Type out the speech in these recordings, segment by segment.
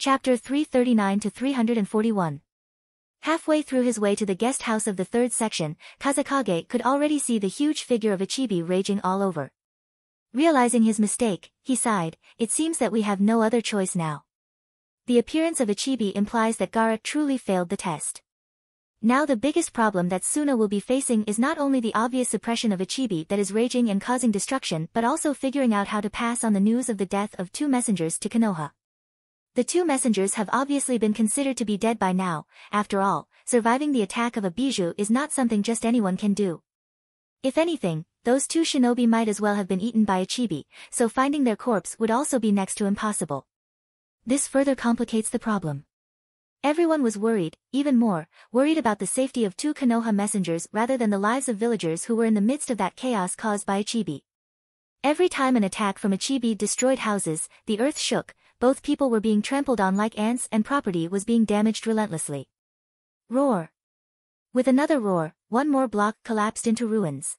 Chapter 339 to 341. Halfway through his way to the guest house of the third section, Kazekage could already see the huge figure of Ichibi raging all over. Realizing his mistake, he sighed, it seems that we have no other choice now. The appearance of Ichibi implies that Gaara truly failed the test. Now the biggest problem that Suna will be facing is not only the obvious suppression of Ichibi that is raging and causing destruction but also figuring out how to pass on the news of the death of two messengers to Konoha. The two messengers have obviously been considered to be dead by now. After all, surviving the attack of a bijou is not something just anyone can do. If anything, those two shinobi might as well have been eaten by Ichibi, so finding their corpse would also be next to impossible. This further complicates the problem. Everyone was worried, even more, worried about the safety of two Konoha messengers rather than the lives of villagers who were in the midst of that chaos caused by Ichibi. Every time an attack from Ichibi destroyed houses, the earth shook, both people were being trampled on like ants and property was being damaged relentlessly. Roar! With another roar, one more block collapsed into ruins.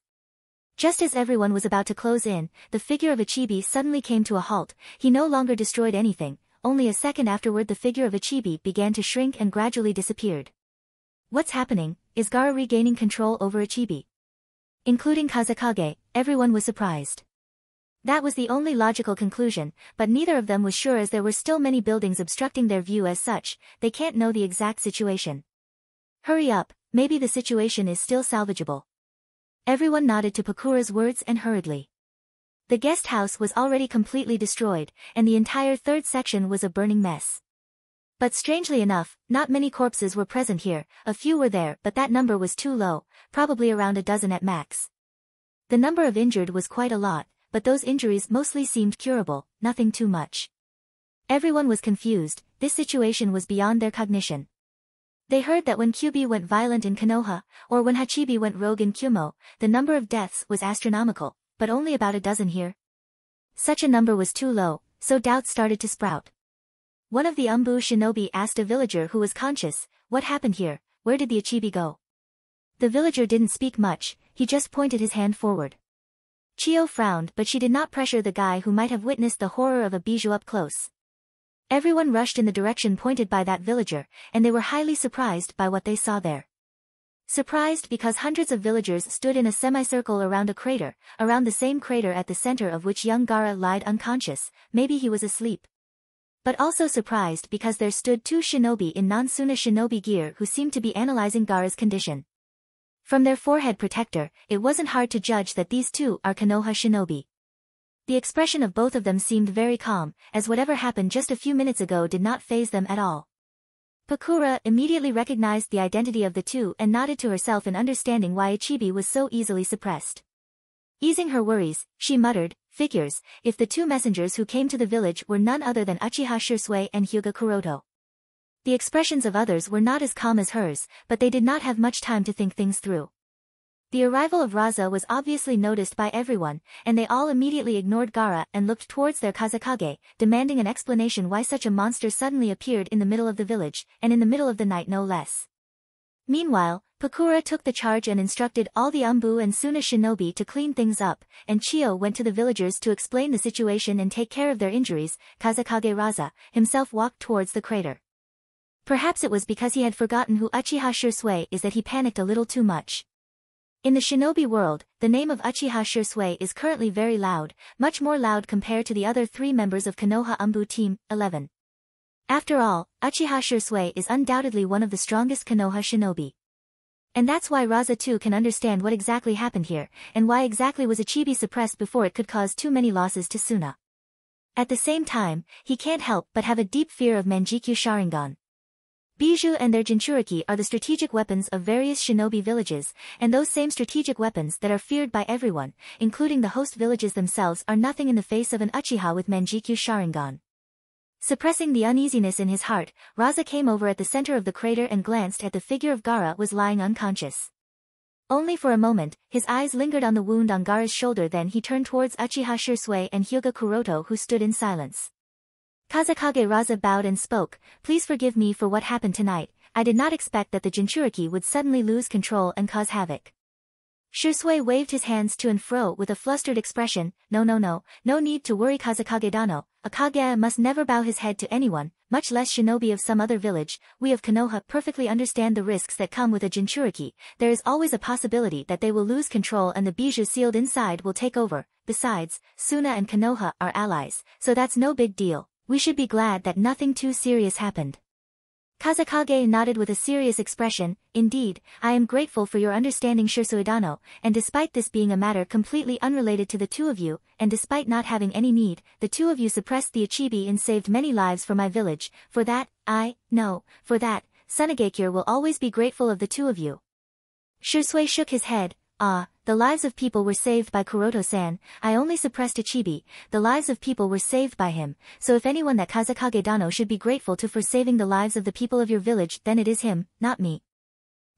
Just as everyone was about to close in, the figure of Ichibi suddenly came to a halt. He no longer destroyed anything, only a second afterward the figure of Ichibi began to shrink and gradually disappeared. What's happening? Is Gaara regaining control over Ichibi? Including Kazekage, everyone was surprised. That was the only logical conclusion, but neither of them was sure as there were still many buildings obstructing their view as such, they can't know the exact situation. Hurry up, maybe the situation is still salvageable. Everyone nodded to Pakura's words and hurriedly. The guest house was already completely destroyed, and the entire third section was a burning mess. But strangely enough, not many corpses were present here, a few were there but that number was too low, probably around a dozen at max. The number of injured was quite a lot, but those injuries mostly seemed curable, nothing too much. Everyone was confused, this situation was beyond their cognition. They heard that when Kyuubi went violent in Konoha, or when Hachibi went rogue in Kyumo, the number of deaths was astronomical, but only about a dozen here. Such a number was too low, so doubts started to sprout. One of the Umbu shinobi asked a villager who was conscious, what happened here, where did the Ichibi go? The villager didn't speak much, he just pointed his hand forward. Chio frowned but she did not pressure the guy who might have witnessed the horror of a bijou up close. Everyone rushed in the direction pointed by that villager, and they were highly surprised by what they saw there. Surprised because hundreds of villagers stood in a semicircle around a crater, around the same crater at the center of which young Gaara lied unconscious, maybe he was asleep. But also surprised because there stood two shinobi in non-Suna shinobi gear who seemed to be analyzing Gaara's condition. From their forehead protector, it wasn't hard to judge that these two are Konoha shinobi. The expression of both of them seemed very calm, as whatever happened just a few minutes ago did not faze them at all. Pakura immediately recognized the identity of the two and nodded to herself in understanding why Ichibi was so easily suppressed. Easing her worries, she muttered, figures, if the two messengers who came to the village were none other than Uchiha Shisui and Hyuga Kuroto. The expressions of others were not as calm as hers, but they did not have much time to think things through. The arrival of Raza was obviously noticed by everyone, and they all immediately ignored Gaara and looked towards their Kazekage, demanding an explanation why such a monster suddenly appeared in the middle of the village, and in the middle of the night no less. Meanwhile, Pakura took the charge and instructed all the Umbu and Suna shinobi to clean things up, and Chio went to the villagers to explain the situation and take care of their injuries. Kazekage Raza himself walked towards the crater. Perhaps it was because he had forgotten who Uchiha Shisui is that he panicked a little too much. In the shinobi world, the name of Uchiha Shisui is currently very loud, much more loud compared to the other three members of Konoha Umbu Team 11. After all, Uchiha Shisui is undoubtedly one of the strongest Konoha shinobi. And that's why Raza too can understand what exactly happened here, and why exactly was Ichibi suppressed before it could cause too many losses to Suna. At the same time, he can't help but have a deep fear of Manjikyu Sharingan. Bijou and their Jinchuriki are the strategic weapons of various shinobi villages, and those same strategic weapons that are feared by everyone, including the host villages themselves, are nothing in the face of an Uchiha with Manjikyu Sharingan. Suppressing the uneasiness in his heart, Raza came over at the center of the crater and glanced at the figure of Gaara was lying unconscious. Only for a moment, his eyes lingered on the wound on Gaara's shoulder, then he turned towards Uchiha Shisui and Hyuga Kuroto who stood in silence. Kazekage Raza bowed and spoke, please forgive me for what happened tonight, I did not expect that the Jinchuriki would suddenly lose control and cause havoc. Shisui waved his hands to and fro with a flustered expression. No need to worry Kazekage-dano, a Kage must never bow his head to anyone, much less shinobi of some other village, we of Konoha perfectly understand the risks that come with a Jinchuriki. There is always a possibility that they will lose control and the bijou sealed inside will take over. Besides, Suna and Konoha are allies, so that's no big deal. We should be glad that nothing too serious happened. Kazekage nodded with a serious expression. Indeed, I am grateful for your understanding Shirsuidano, and despite this being a matter completely unrelated to the two of you, and despite not having any need, the two of you suppressed the Ichibi and saved many lives for my village. For that, Sunagakure will always be grateful of the two of you. Shisui shook his head. The lives of people were saved by Kuroto-san. I only suppressed Ichibi. The lives of people were saved by him, so if anyone that Kazekage Dano should be grateful to for saving the lives of the people of your village, then it is him, not me.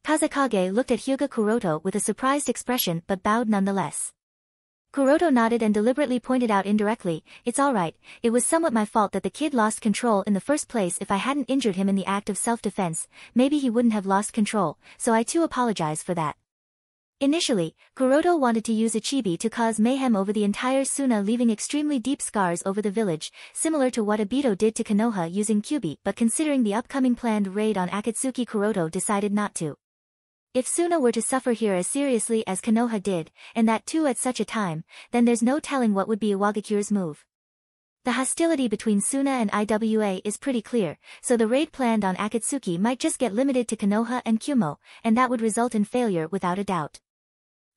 Kazekage looked at Hyuga Kuroto with a surprised expression but bowed nonetheless. Kuroto nodded and deliberately pointed out indirectly, it's alright, it was somewhat my fault that the kid lost control in the first place. If I hadn't injured him in the act of self-defense, maybe he wouldn't have lost control, so I too apologize for that. Initially, Kuroto wanted to use Ichibi to cause mayhem over the entire Suna, leaving extremely deep scars over the village, similar to what Obito did to Konoha using Kyubi, but considering the upcoming planned raid on Akatsuki, Kuroto decided not to. If Suna were to suffer here as seriously as Konoha did, and that too at such a time, then there's no telling what would be Iwagakure's move. The hostility between Suna and IWA is pretty clear, so the raid planned on Akatsuki might just get limited to Konoha and Kumo, and that would result in failure without a doubt.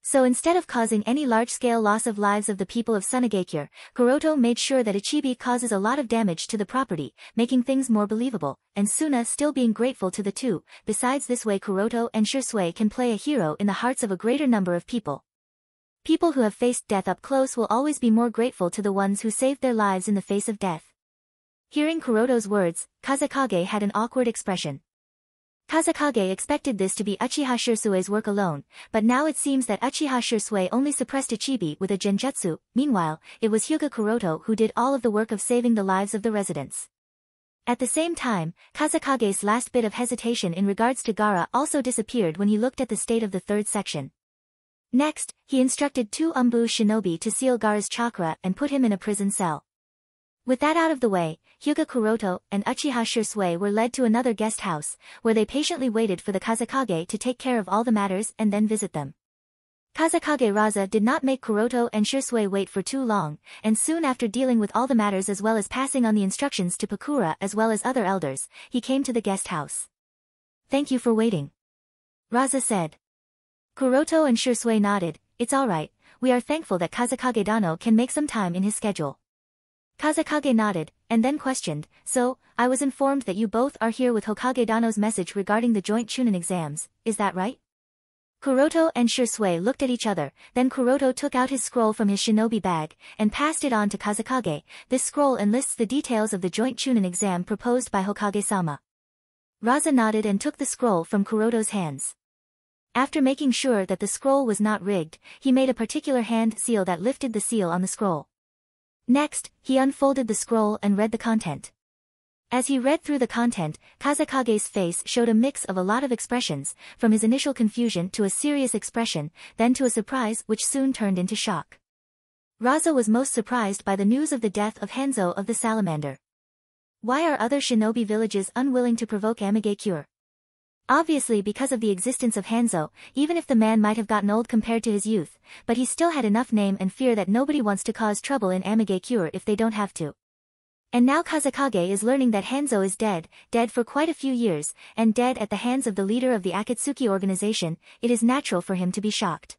So instead of causing any large-scale loss of lives of the people of Sunagakure, Kuroto made sure that Ichibi causes a lot of damage to the property, making things more believable, and Suna still being grateful to the two. Besides, this way Kuroto and Shisui can play a hero in the hearts of a greater number of people. People who have faced death up close will always be more grateful to the ones who saved their lives in the face of death. Hearing Kuroto's words, Kazekage had an awkward expression. Kazekage expected this to be Uchiha Shirsui's work alone, but now it seems that Uchiha Shirsui only suppressed Ichibi with a genjutsu. Meanwhile, it was Hyuga Kuroto who did all of the work of saving the lives of the residents. At the same time, Kazekage's last bit of hesitation in regards to Gaara also disappeared when he looked at the state of the third section. Next, he instructed two Umbu shinobi to seal Gaara's chakra and put him in a prison cell. With that out of the way, Hyuga Kuroto and Uchiha Shirsui were led to another guest house, where they patiently waited for the Kazekage to take care of all the matters and then visit them. Kazekage Raza did not make Kuroto and Shirsui wait for too long, and soon after dealing with all the matters as well as passing on the instructions to Pakura as well as other elders, he came to the guest house. Thank you for waiting. Raza said. Kuroto and Shirsui nodded. It's alright, we are thankful that Kazekage Dano can make some time in his schedule. Kazekage nodded, and then questioned, so, I was informed that you both are here with Hokage Dano's message regarding the joint Chunin exams, is that right? Kuroto and Shirsui looked at each other, then Kuroto took out his scroll from his shinobi bag, and passed it on to Kazekage. This scroll enlists the details of the joint Chunin exam proposed by Hokage-sama. Raza nodded and took the scroll from Kuroto's hands. After making sure that the scroll was not rigged, he made a particular hand seal that lifted the seal on the scroll. Next, he unfolded the scroll and read the content. As he read through the content, Kazekage's face showed a mix of a lot of expressions, from his initial confusion to a serious expression, then to a surprise which soon turned into shock. Raza was most surprised by the news of the death of Hanzo of the Salamander. Why are other shinobi villages unwilling to provoke Amigakure? Obviously because of the existence of Hanzo, even if the man might have gotten old compared to his youth, but he still had enough name and fear that nobody wants to cause trouble in Amigakure if they don't have to. And now Kazekage is learning that Hanzo is dead for quite a few years, and dead at the hands of the leader of the Akatsuki organization. It is natural for him to be shocked.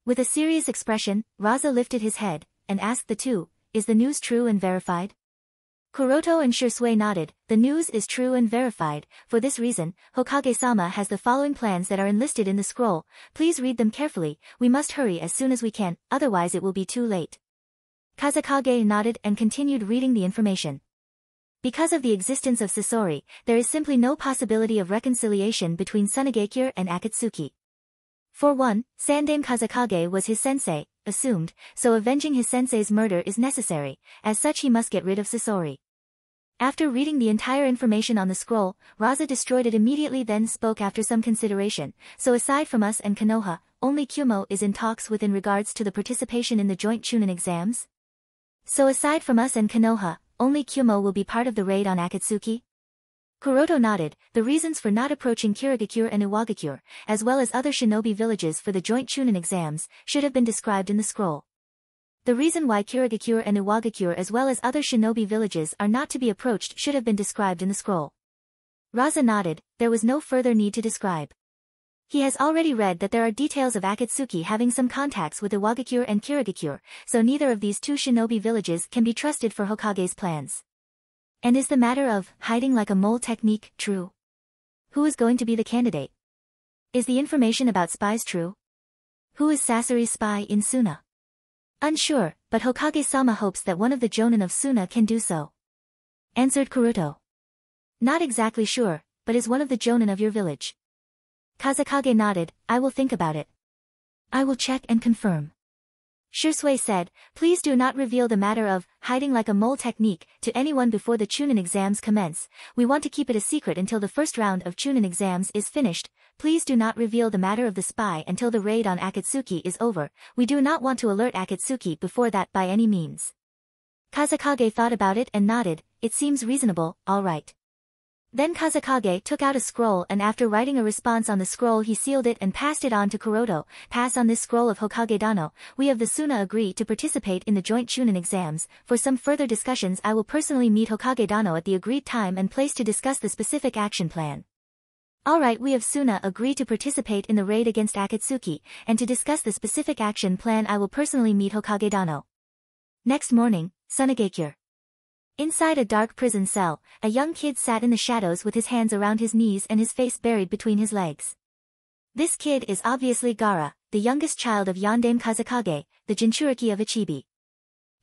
With a serious expression, Raza lifted his head, and asked the two, is the news true and verified? Kuroto and Shirsui nodded. The news is true and verified. For this reason, Hokage-sama has the following plans that are enlisted in the scroll. Please read them carefully. We must hurry as soon as we can, otherwise it will be too late. Kazekage nodded and continued reading the information. Because of the existence of Sasori, there is simply no possibility of reconciliation between Sunagakure and Akatsuki. For one, Sandame Kazekage was his sensei, assumed, so avenging his sensei's murder is necessary. As such, he must get rid of Sasori. After reading the entire information on the scroll, Raza destroyed it immediately, then spoke after some consideration. So aside from us and Konoha, only Kumo is in talks with in regards to the participation in the joint Chunin exams? So aside from us and Konoha, only Kyumo will be part of the raid on Akatsuki? Kuroto nodded. The reasons for not approaching Kirigakure and Iwagakure, as well as other shinobi villages for the joint Chunin exams, should have been described in the scroll. The reason why Kirigakure and Iwagakure as well as other shinobi villages are not to be approached should have been described in the scroll. Raza nodded. There was no further need to describe. He has already read that there are details of Akatsuki having some contacts with Iwagakure and Kirigakure, so neither of these two shinobi villages can be trusted for Hokage's plans. And is the matter of hiding like a mole technique true? Who is going to be the candidate? Is the information about spies true? Who is Sasori's spy in Suna? Unsure, but Hokage-sama hopes that one of the Jonin of Suna can do so. Answered Kuroto. Not exactly sure, but is one of the Jonin of your village? Kazekage nodded. I will think about it. I will check and confirm. Shursui said, please do not reveal the matter of hiding like a mole technique to anyone before the Chunin exams commence. We want to keep it a secret until the first round of Chunin exams is finished. Please do not reveal the matter of the spy until the raid on Akatsuki is over. We do not want to alert Akatsuki before that by any means. Kazekage thought about it and nodded. It seems reasonable, all right. Then Kazekage took out a scroll and after writing a response on the scroll he sealed it and passed it on to Kuroto. Pass on this scroll of Hokage Dano. We of the Suna agree to participate in the joint Chunin exams. For some further discussions I will personally meet Hokage Dano at the agreed time and place to discuss the specific action plan. Alright, we of Suna agree to participate in the raid against Akatsuki, and to discuss the specific action plan I will personally meet Hokage Dano. Next morning, Sunagakure. Inside a dark prison cell, a young kid sat in the shadows with his hands around his knees and his face buried between his legs. This kid is obviously Gaara, the youngest child of Yondaime Kazekage, the Jinchuriki of Ichibi.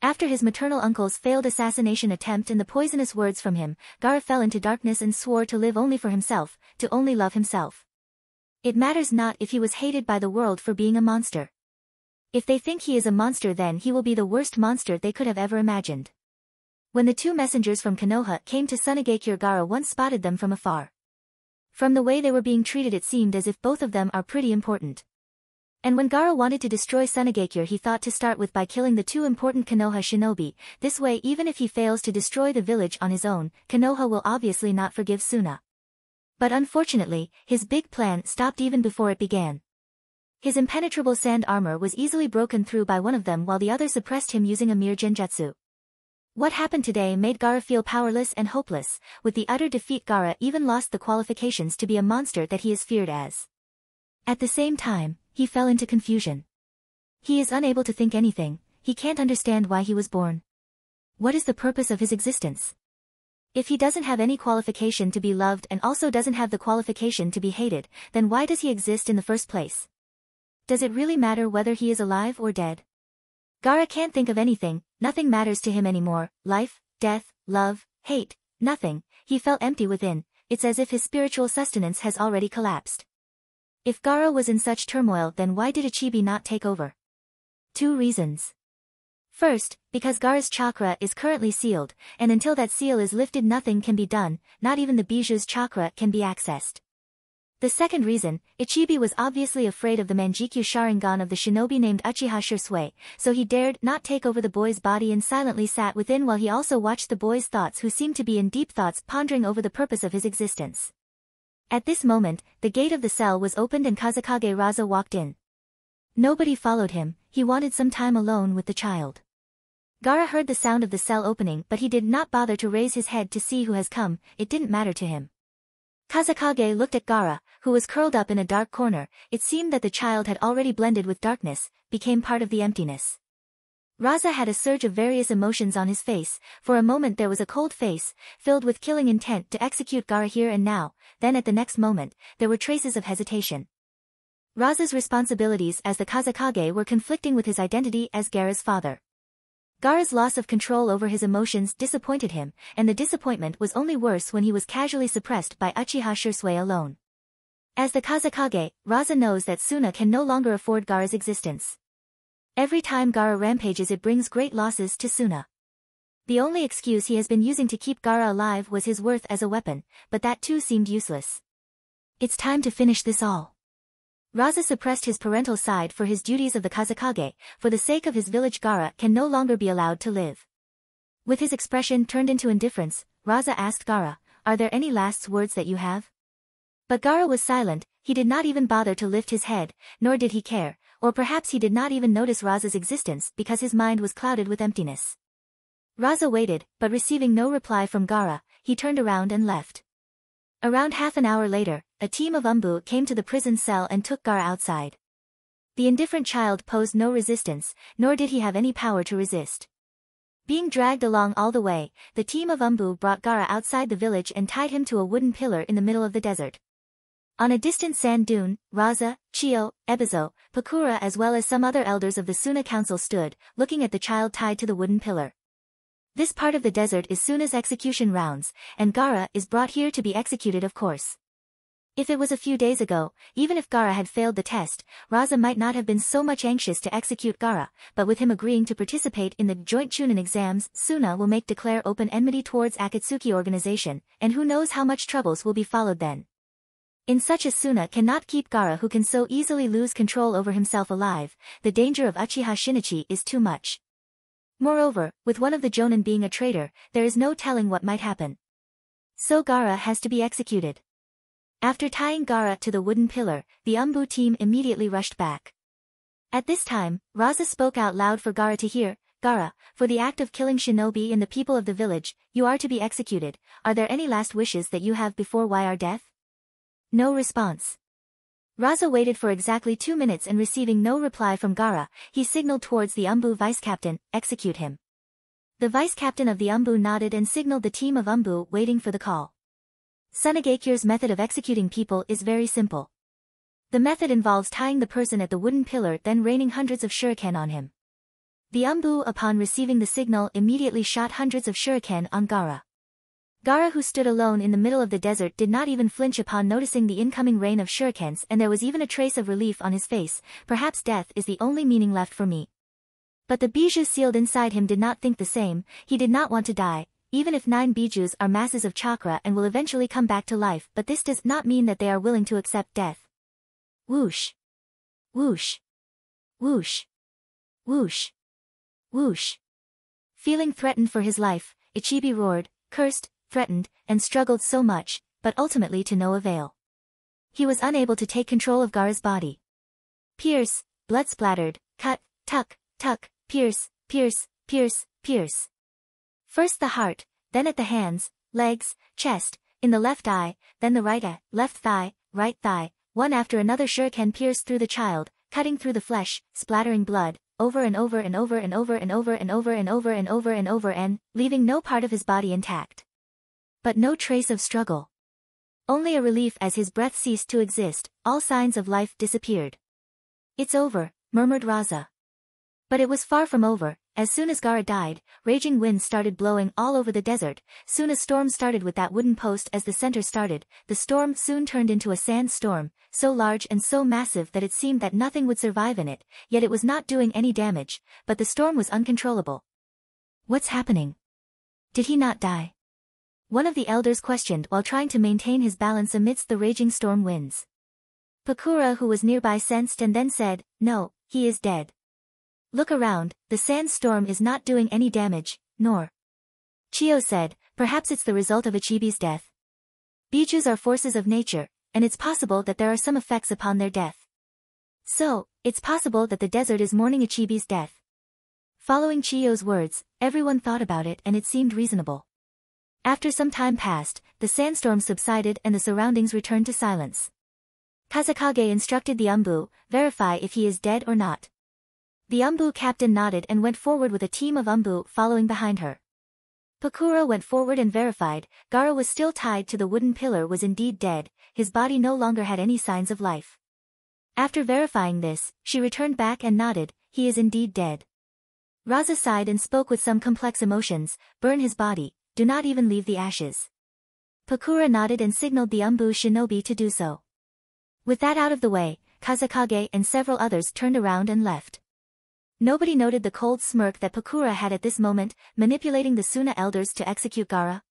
After his maternal uncle's failed assassination attempt and the poisonous words from him, Gaara fell into darkness and swore to live only for himself, to only love himself. It matters not if he was hated by the world for being a monster. If they think he is a monster then he will be the worst monster they could have ever imagined. When the two messengers from Konoha came to Sunagakure, Gaara once spotted them from afar. From the way they were being treated it seemed as if both of them are pretty important. And when Gaara wanted to destroy Sunagakure he thought to start with by killing the two important Konoha shinobi. This way even if he fails to destroy the village on his own, Konoha will obviously not forgive Suna. But unfortunately, his big plan stopped even before it began. His impenetrable sand armor was easily broken through by one of them while the other suppressed him using a mere genjutsu. What happened today made Gaara feel powerless and hopeless. With the utter defeat Gaara even lost the qualifications to be a monster that he is feared as. At the same time, he fell into confusion. He is unable to think anything, he can't understand why he was born. What is the purpose of his existence? If he doesn't have any qualification to be loved and also doesn't have the qualification to be hated, then why does he exist in the first place? Does it really matter whether he is alive or dead? Gaara can't think of anything, nothing matters to him anymore, life, death, love, hate, nothing. He felt empty within. It's as if his spiritual sustenance has already collapsed. If Gaara was in such turmoil then why did Ichibi not take over? 2 reasons. First, because Gaara's chakra is currently sealed, and until that seal is lifted nothing can be done, not even the Biju's chakra can be accessed. The second reason, Ichibi was obviously afraid of the Manjikyu Sharingan of the shinobi named Uchiha Shursui, so he dared not take over the boy's body and silently sat within while he also watched the boy's thoughts who seemed to be in deep thoughts pondering over the purpose of his existence. At this moment, the gate of the cell was opened and Kazekage Raza walked in. Nobody followed him, he wanted some time alone with the child. Gaara heard the sound of the cell opening but he did not bother to raise his head to see who has come, it didn't matter to him. Kazekage looked at Gaara, who was curled up in a dark corner. It seemed that the child had already blended with darkness, became part of the emptiness. Raza had a surge of various emotions on his face. For a moment there was a cold face, filled with killing intent to execute Gaara here and now, then at the next moment, there were traces of hesitation. Raza's responsibilities as the Kazekage were conflicting with his identity as Gaara's father. Gaara's loss of control over his emotions disappointed him, and the disappointment was only worse when he was casually suppressed by Uchiha Shursui alone. As the Kazekage, Raza knows that Suna can no longer afford Gaara's existence. Every time Gaara rampages it brings great losses to Suna. The only excuse he has been using to keep Gaara alive was his worth as a weapon, but that too seemed useless. It's time to finish this all. Raza suppressed his parental side for his duties of the Kazekage. For the sake of his village Gaara can no longer be allowed to live. With his expression turned into indifference, Raza asked Gaara, "Are there any last words that you have?" But Gaara was silent. He did not even bother to lift his head, nor did he care, or perhaps he did not even notice Raza's existence because his mind was clouded with emptiness. Raza waited, but receiving no reply from Gaara, he turned around and left. Around half an hour later, a team of Umbu came to the prison cell and took Gaara outside. The indifferent child posed no resistance, nor did he have any power to resist. Being dragged along all the way, the team of Umbu brought Gaara outside the village and tied him to a wooden pillar in the middle of the desert. On a distant sand dune, Raza, Chiyo, Ebizo, Pakura as well as some other elders of the Suna Council stood, looking at the child tied to the wooden pillar. This part of the desert is Suna's execution rounds, and Gaara is brought here to be executed of course. If it was a few days ago, even if Gaara had failed the test, Raza might not have been so much anxious to execute Gaara, but with him agreeing to participate in the joint Chunin exams, Suna will make declare open enmity towards Akatsuki organization, and who knows how much troubles will be followed then. In such a Suna cannot keep Gaara who can so easily lose control over himself alive, the danger of Uchiha Shinichi is too much. Moreover, with one of the Jonin being a traitor, there is no telling what might happen. So Gaara has to be executed. After tying Gaara to the wooden pillar, the Umbu team immediately rushed back. At this time, Raza spoke out loud for Gaara to hear. "Gaara, for the act of killing shinobi and the people of the village, you are to be executed. Are there any last wishes that you have before our death?" No response. Raza waited for exactly 2 minutes and receiving no reply from Gaara, he signaled towards the Umbu vice-captain, "Execute him." The vice-captain of the Umbu nodded and signaled the team of Umbu waiting for the call. Sunagakyo's method of executing people is very simple. The method involves tying the person at the wooden pillar then raining hundreds of shuriken on him. The Umbu upon receiving the signal immediately shot hundreds of shuriken on Gaara. Gaara who stood alone in the middle of the desert did not even flinch upon noticing the incoming rain of shurikens and there was even a trace of relief on his face. Perhaps death is the only meaning left for me. But the bijou sealed inside him did not think the same, he did not want to die, even if 9 bijous are masses of chakra and will eventually come back to life, but this does not mean that they are willing to accept death. Whoosh. Whoosh. Whoosh. Whoosh. Whoosh. Feeling threatened for his life, Ichibi roared, cursed, threatened, and struggled so much, but ultimately to no avail. He was unable to take control of Gaara's body. Pierce, blood splattered, cut, tuck, tuck, pierce, pierce, pierce, pierce. First the heart, then at the hands, legs, chest, in the left eye, then the right eye, left thigh, right thigh, one after another shuriken pierced through the child, cutting through the flesh, splattering blood, over and over and over and over and over and over and over and over and over and, leaving no part of his body intact. But no trace of struggle. Only a relief as his breath ceased to exist, all signs of life disappeared. "It's over," murmured Raza. But it was far from over. As soon as Gaara died, raging winds started blowing all over the desert. Soon a storm started with that wooden post as the center started. The storm soon turned into a sand storm, so large and so massive that it seemed that nothing would survive in it, yet it was not doing any damage, but the storm was uncontrollable. "What's happening? Did he not die?" one of the elders questioned while trying to maintain his balance amidst the raging storm winds. Pakura who was nearby sensed and then said, "No, he is dead. Look around, the sandstorm is not doing any damage, nor." Chiyo said, "Perhaps it's the result of Ichibi's death. Bijus are forces of nature, and it's possible that there are some effects upon their death. So, it's possible that the desert is mourning Ichibi's death." Following Chiyo's words, everyone thought about it and it seemed reasonable. After some time passed, the sandstorm subsided and the surroundings returned to silence. Kazekage instructed the Umbu, "Verify if he is dead or not." The Umbu captain nodded and went forward with a team of Umbu following behind her. Pakura went forward and verified, Gaara was still tied to the wooden pillar, was indeed dead, his body no longer had any signs of life. After verifying this, she returned back and nodded, "He is indeed dead." Raza sighed and spoke with some complex emotions, "Burn his body, do not even leave the ashes." Pakura nodded and signaled the Umbu shinobi to do so. With that out of the way, Kazekage and several others turned around and left. Nobody noted the cold smirk that Pakura had at this moment, manipulating the Suna elders to execute Gaara.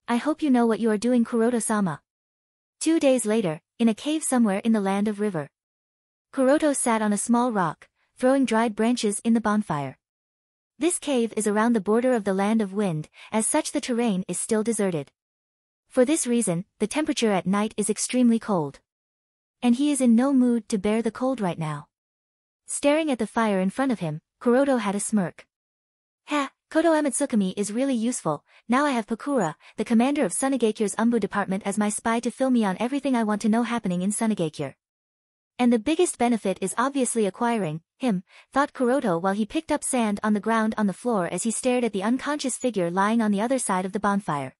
"I hope you know what you are doing, Kuroto-sama." 2 days later, in a cave somewhere in the land of River. Kuroto sat on a small rock, throwing dried branches in the bonfire. This cave is around the border of the Land of Wind, as such the terrain is still deserted. For this reason, the temperature at night is extremely cold. And he is in no mood to bear the cold right now. Staring at the fire in front of him, Kuroto had a smirk. Ha, Koto Amatsukami is really useful. Now I have Pakura, the commander of Sunagakyo's Umbu department, as my spy to fill me on everything I want to know happening in Sunagakyo. And the biggest benefit is obviously acquiring him, thought Kuroto while he picked up sand on the ground on the floor as he stared at the unconscious figure lying on the other side of the bonfire.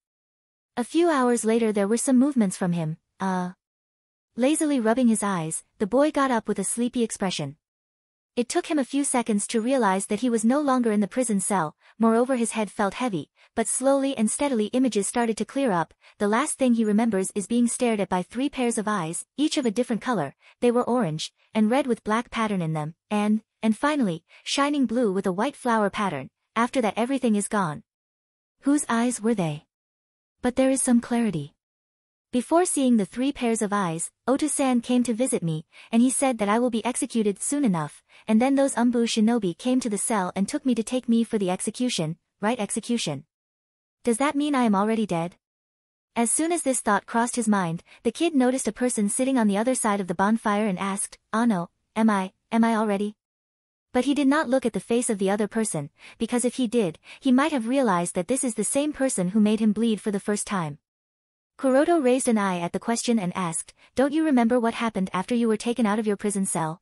A few hours later there were some movements from him. Lazily rubbing his eyes, the boy got up with a sleepy expression. It took him a few seconds to realize that he was no longer in the prison cell, moreover his head felt heavy, but slowly and steadily images started to clear up. The last thing he remembers is being stared at by 3 pairs of eyes, each of a different color. They were orange, and red with black pattern in them, and finally, shining blue with a white flower pattern. After that everything is gone. Whose eyes were they? But there is some clarity. Before seeing the 3 pairs of eyes, Oto-san came to visit me, and he said that I will be executed soon enough, and then those Umbu shinobi came to the cell and took me to take me for the execution, right, execution. Does that mean I am already dead? As soon as this thought crossed his mind, the kid noticed a person sitting on the other side of the bonfire and asked, "Ano, am I already?" But he did not look at the face of the other person, because if he did, he might have realized that this is the same person who made him bleed for the first time. Kuroto raised an eye at the question and asked, "Don't you remember what happened after you were taken out of your prison cell?"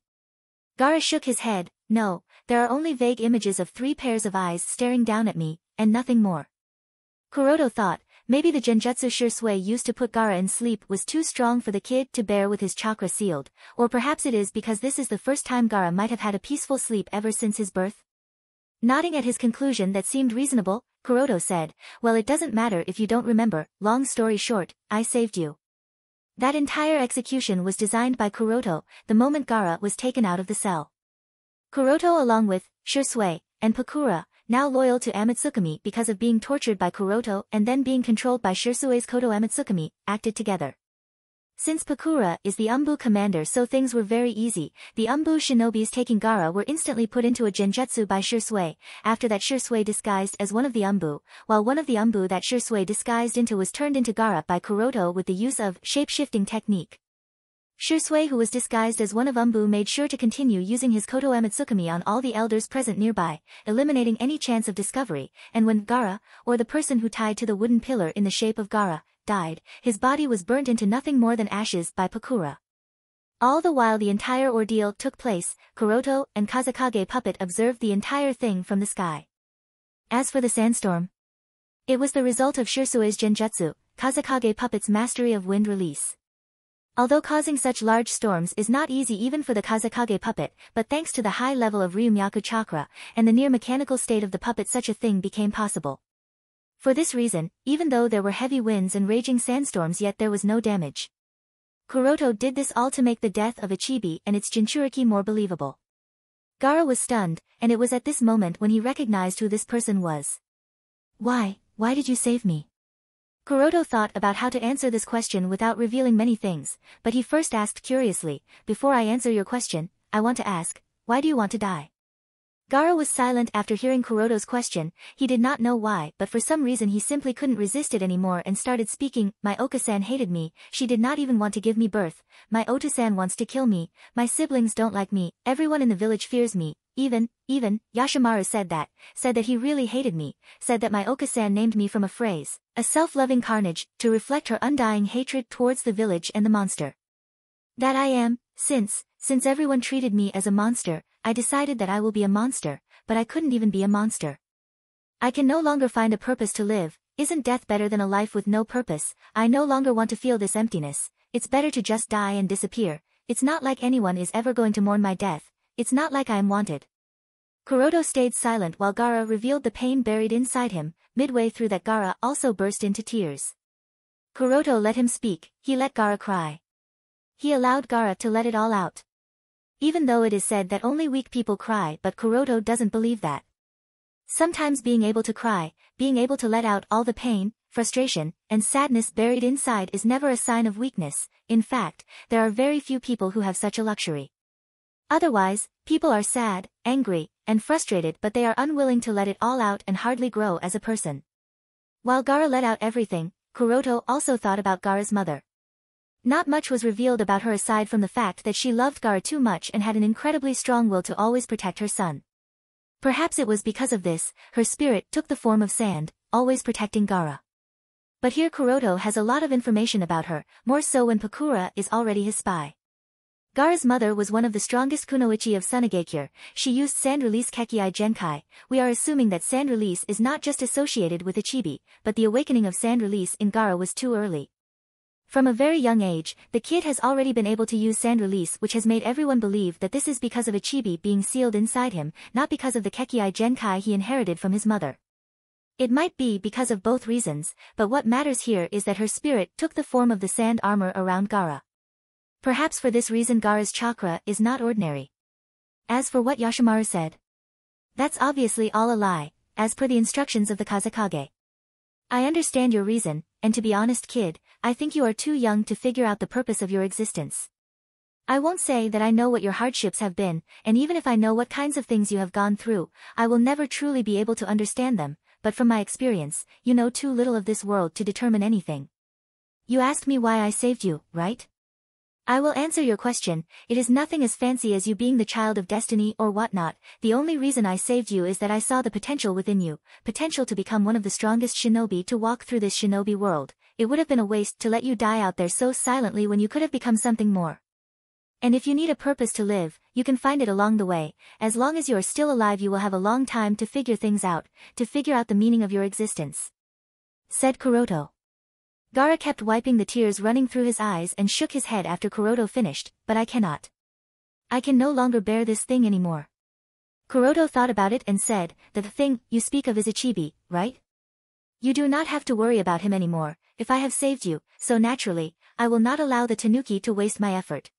Gaara shook his head. "No, there are only vague images of 3 pairs of eyes staring down at me, and nothing more." Kuroto thought, maybe the genjutsu Shursui used to put Gaara in sleep was too strong for the kid to bear with his chakra sealed, or perhaps it is because this is the first time Gaara might have had a peaceful sleep ever since his birth. Nodding at his conclusion that seemed reasonable, Kuroto said, "Well, it doesn't matter if you don't remember. Long story short, I saved you." That entire execution was designed by Kuroto the moment Gaara was taken out of the cell. Kuroto along with Shursui and Pakura, now loyal to Amatsukami because of being tortured by Kuroto and then being controlled by Shursui's Koto Amatsukami, acted together. Since Pakura is the Umbu commander, so things were very easy. The Umbu shinobis taking Gaara were instantly put into a genjutsu by Shursui. After that Shursui disguised as one of the Umbu, while one of the Umbu that Shursui disguised into was turned into Gaara by Kuroto with the use of shape-shifting technique. Shursui, who was disguised as one of Umbu, made sure to continue using his Koto Amatsukami on all the elders present nearby, eliminating any chance of discovery, and when Gaara, or the person who tied to the wooden pillar in the shape of Gaara, died, his body was burnt into nothing more than ashes by Pakura. All the while the entire ordeal took place, Kuroto and Kazekage Puppet observed the entire thing from the sky. As for the sandstorm, it was the result of Shursui's genjutsu, Kazekage Puppet's mastery of wind release. Although causing such large storms is not easy even for the Kazekage Puppet, but thanks to the high level of Ryumyaku chakra, and the near-mechanical state of the puppet, such a thing became possible. For this reason, even though there were heavy winds and raging sandstorms, yet there was no damage. Kuroto did this all to make the death of Ichibi and its Jinchuriki more believable. Gaara was stunned, and it was at this moment when he recognized who this person was. Why did you save me?" Kuroto thought about how to answer this question without revealing many things, but he first asked curiously, "Before I answer your question, I want to ask, why do you want to die?" Gaara was silent after hearing Kuroto's question. He did not know why, but for some reason he simply couldn't resist it anymore and started speaking. "My Oka-san hated me, she did not even want to give me birth. My Oto-san wants to kill me, my siblings don't like me, everyone in the village fears me, even Yashimaru said that he really hated me, said that my Oka-san named me from a phrase, a self-loving carnage, to reflect her undying hatred towards the village and the monster. That I am, since everyone treated me as a monster, I decided that I will be a monster, but I couldn't even be a monster. I can no longer find a purpose to live. Isn't death better than a life with no purpose? I no longer want to feel this emptiness. It's better to just die and disappear. It's not like anyone is ever going to mourn my death. It's not like I am wanted." Kuroto stayed silent while Gaara revealed the pain buried inside him. Midway through that, Gaara also burst into tears. Kuroto let him speak. He let Gaara cry. He allowed Gaara to let it all out. Even though it is said that only weak people cry, but Kuroto doesn't believe that. Sometimes being able to cry, being able to let out all the pain, frustration, and sadness buried inside is never a sign of weakness. In fact, there are very few people who have such a luxury. Otherwise, people are sad, angry, and frustrated, but they are unwilling to let it all out and hardly grow as a person. While Gaara let out everything, Kuroto also thought about Gaara's mother. Not much was revealed about her aside from the fact that she loved Gaara too much and had an incredibly strong will to always protect her son. Perhaps it was because of this, her spirit took the form of sand, always protecting Gaara. But here Kuroto has a lot of information about her, more so when Pakura is already his spy. Gaara's mother was one of the strongest kunoichi of Tsunegakure. She used sand release Kekii Genkai. We are assuming that sand release is not just associated with Ichibi, but the awakening of sand release in Gaara was too early. From a very young age, the kid has already been able to use sand release, which has made everyone believe that this is because of Ichibi being sealed inside him, not because of the Kekii Genkai he inherited from his mother. It might be because of both reasons, but what matters here is that her spirit took the form of the sand armor around Gaara. Perhaps for this reason Gaara's chakra is not ordinary. As for what Yoshimaru said, that's obviously all a lie, as per the instructions of the Kazekage. I understand your reason, and to be honest kid, I think you are too young to figure out the purpose of your existence. I won't say that I know what your hardships have been, and even if I know what kinds of things you have gone through, I will never truly be able to understand them, but from my experience, you know too little of this world to determine anything. You asked me why I saved you, right? I will answer your question. It is nothing as fancy as you being the child of destiny or whatnot. The only reason I saved you is that I saw the potential within you, potential to become one of the strongest shinobi to walk through this shinobi world. It would have been a waste to let you die out there so silently when you could have become something more. And if you need a purpose to live, you can find it along the way. As long as you are still alive you will have a long time to figure things out, to figure out the meaning of your existence. Said Kuroto. Gaara kept wiping the tears running through his eyes and shook his head after Kuroto finished, but I cannot. I can no longer bear this thing anymore. Kuroto thought about it and said, the thing you speak of is Ichibi, right? You do not have to worry about him anymore, if I have saved you, so naturally, I will not allow the Tanuki to waste my effort.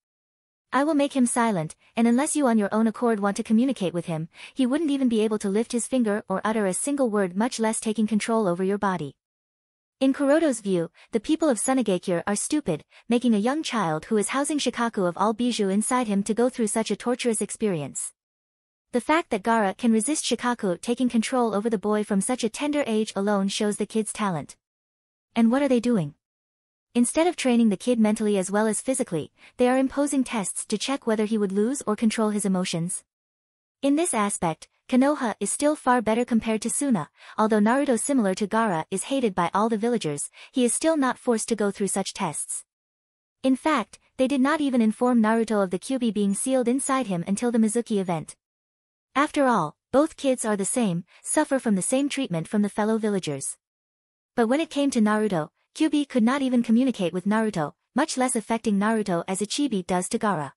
I will make him silent, and unless you on your own accord want to communicate with him, he wouldn't even be able to lift his finger or utter a single word, much less taking control over your body. In Kuroto's view, the people of Tsunegakure are stupid, making a young child who is housing Shikaku of all bijou inside him to go through such a torturous experience. The fact that Gaara can resist Shikaku taking control over the boy from such a tender age alone shows the kid's talent. And what are they doing? Instead of training the kid mentally as well as physically, they are imposing tests to check whether he would lose or control his emotions. In this aspect, Konoha is still far better compared to Suna. Although Naruto, similar to Gaara, is hated by all the villagers, he is still not forced to go through such tests. In fact, they did not even inform Naruto of the Kyuubi being sealed inside him until the Mizuki event. After all, both kids are the same, suffer from the same treatment from the fellow villagers. But when it came to Naruto, Kyuubi could not even communicate with Naruto, much less affecting Naruto as Ichibi does to Gaara.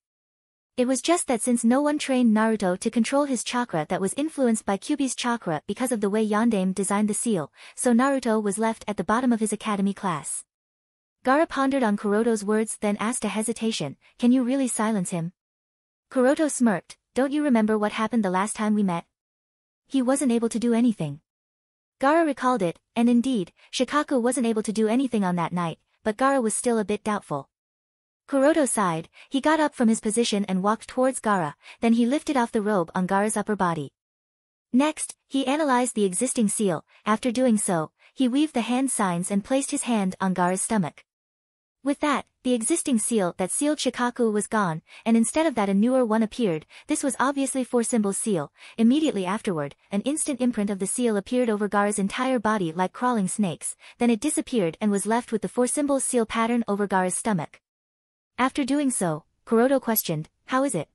It was just that since no one trained Naruto to control his chakra that was influenced by Kyuubi's chakra because of the way Yondaime designed the seal, so Naruto was left at the bottom of his academy class. Gaara pondered on Kuroto's words, then asked a hesitation, "Can you really silence him?" Kuroto smirked, "Don't you remember what happened the last time we met? He wasn't able to do anything." Gaara recalled it, and indeed, Shikaku wasn't able to do anything on that night, but Gaara was still a bit doubtful. Kuroto sighed. He got up from his position and walked towards Gaara, then he lifted off the robe on Gaara's upper body. Next, he analyzed the existing seal. After doing so, he weaved the hand signs and placed his hand on Gaara's stomach. With that, the existing seal that sealed Shikaku was gone, and instead of that a newer one appeared. This was obviously Four Symbols seal. Immediately afterward, an instant imprint of the seal appeared over Gaara's entire body like crawling snakes, then it disappeared and was left with the Four Symbols seal pattern over Gaara's stomach. After doing so, Kuroto questioned, "How is it?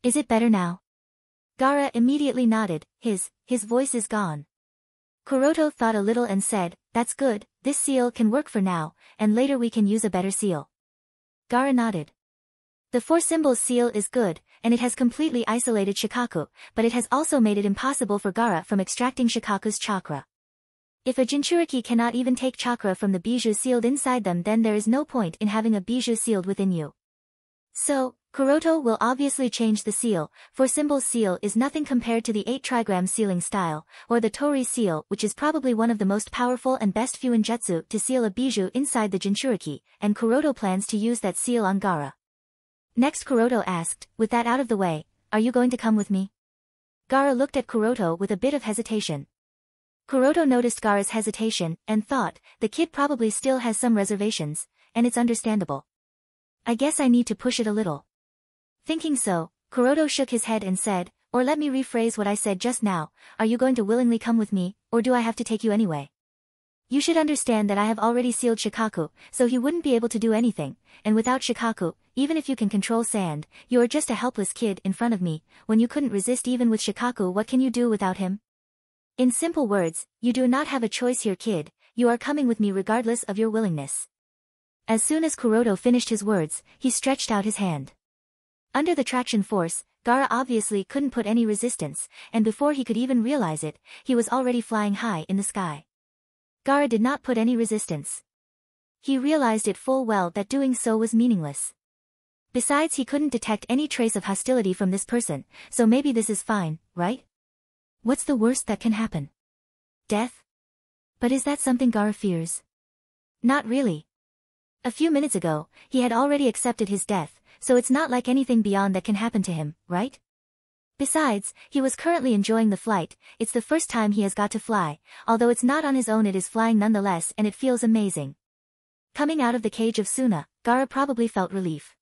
Is it better now?" Gaara immediately nodded. His voice is gone. Kuroto thought a little and said, "That's good, this seal can work for now, and later we can use a better seal." Gaara nodded. The Four Symbols seal is good, and it has completely isolated Shikaku, but it has also made it impossible for Gaara from extracting Shikaku's chakra. If a Jinchuriki cannot even take chakra from the bijou sealed inside them, then there is no point in having a bijou sealed within you. So, Kuroto will obviously change the seal. Four Symbols seal is nothing compared to the 8 trigram sealing style, or the Tori seal, which is probably one of the most powerful and best Fuinjutsu to seal a bijou inside the Jinchuriki, and Kuroto plans to use that seal on Gaara. Next Kuroto asked, "With that out of the way, are you going to come with me?" Gaara looked at Kuroto with a bit of hesitation. Kuroto noticed Gaara's hesitation, and thought, the kid probably still has some reservations, and it's understandable. I guess I need to push it a little. Thinking so, Kuroto shook his head and said, or let me rephrase what I said just now, are you going to willingly come with me, or do I have to take you anyway? You should understand that I have already sealed Shikaku, so he wouldn't be able to do anything, and without Shikaku, even if you can control sand, you are just a helpless kid in front of me. When you couldn't resist even with Shikaku, what can you do without him? In simple words, you do not have a choice here, kid, you are coming with me regardless of your willingness. As soon as Kuroto finished his words, he stretched out his hand. Under the traction force, Gaara obviously couldn't put any resistance, and before he could even realize it, he was already flying high in the sky. Gaara did not put any resistance. He realized it full well that doing so was meaningless. Besides, he couldn't detect any trace of hostility from this person, so maybe this is fine, right? What's the worst that can happen? Death? But is that something Gaara fears? Not really. A few minutes ago, he had already accepted his death, so it's not like anything beyond that can happen to him, right? Besides, he was currently enjoying the flight, it's the first time he has got to fly, although it's not on his own, it is flying nonetheless and it feels amazing. Coming out of the cage of Suna, Gaara probably felt relief.